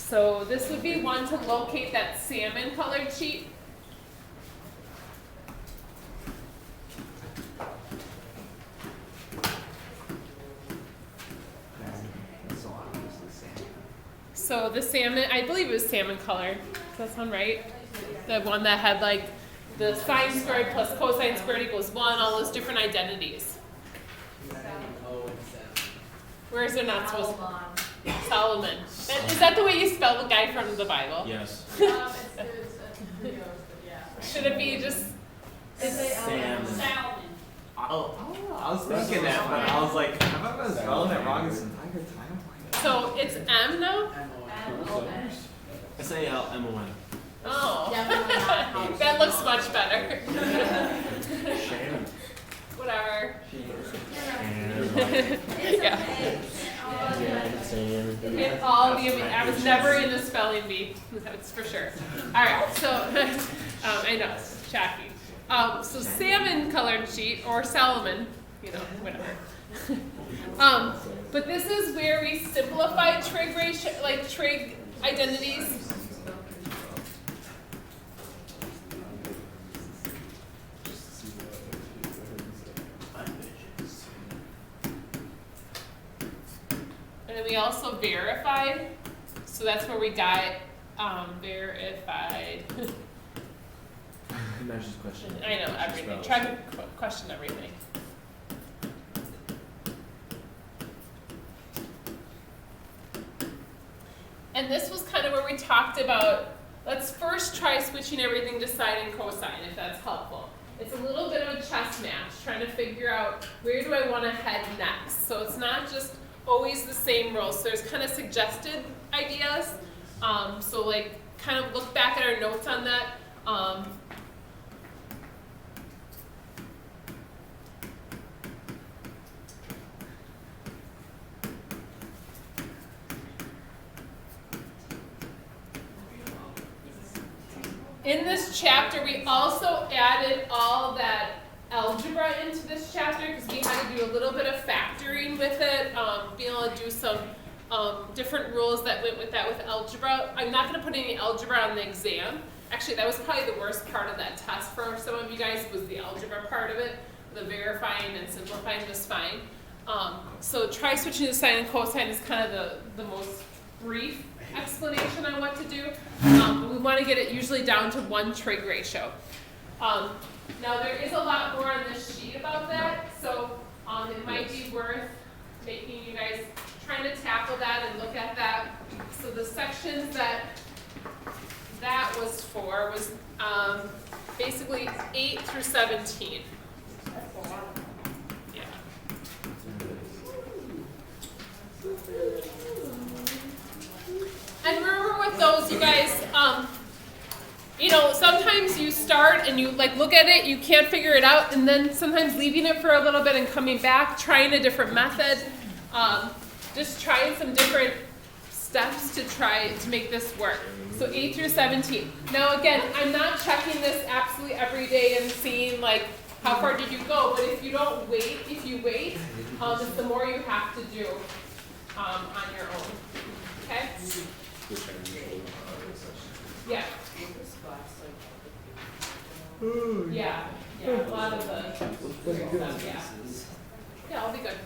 So this would be one to locate that salmon colored sheet. So the salmon, I believe it was salmon color. Does that sound right? The one that had like the sine squared plus cosine squared equals 1, all those different identities. Where is it not supposed to? Solomon. Is that the way you spell the guy from the Bible? Yes. Should it be just Salmon. Oh, I was thinking that, but I was like, I'm not gonna spelling it wrong this entire time. so it's M now? S-A-L-M-O-N. Oh. That looks much better. Shannon. Whatever. It's Yeah. okay. It's all the I was never in the spelling bee, that's for sure. Alright, so I know, it's shocking. So salmon colored sheet or Solomon, you know, whatever. But this is where we simplify trig ratio, like trig identities. And then we also verified, so that's where we got verified. Not just question. I know, everything. Try to question everything. And this was kind of where we talked about, let's first try switching everything to sine and cosine, if that's helpful. It's a little bit of a chess match, trying to figure out where do I want to head next. So it's not just always the same rules. So there's kind of suggested ideas. So like kind of look back at our notes on that. In this chapter, we also added all that algebra into this chapter because we had to do a little bit of factoring with it, being able to do some different rules that went with that with algebra. I'm not going to put any algebra on the exam. Actually, that was probably the worst part of that test for some of you guys was the algebra part of it. The verifying and simplifying was fine. So try switching to sine and cosine is kind of the most brief explanation on what to do. But we want to get it usually down to 1 trig ratio. Now there is a lot more on this sheet about that, so it might be worth making you guys trying to tackle that and look at that. So the sections that was for was basically 8 through 17. Yeah. And remember with those, you guys, you know, sometimes you start and you like look at it, you can't figure it out, and then sometimes leaving it for a little bit and coming back, trying a different method, just trying some different steps to try to make this work. So 8 through 17. Now again, I'm not checking this absolutely every day and seeing like how far did you go, but if you don't wait, if you wait, it's the more you have to do on your own. Okay? Yeah. Yeah, a lot of the stuff, yeah. Yeah, I'll be good.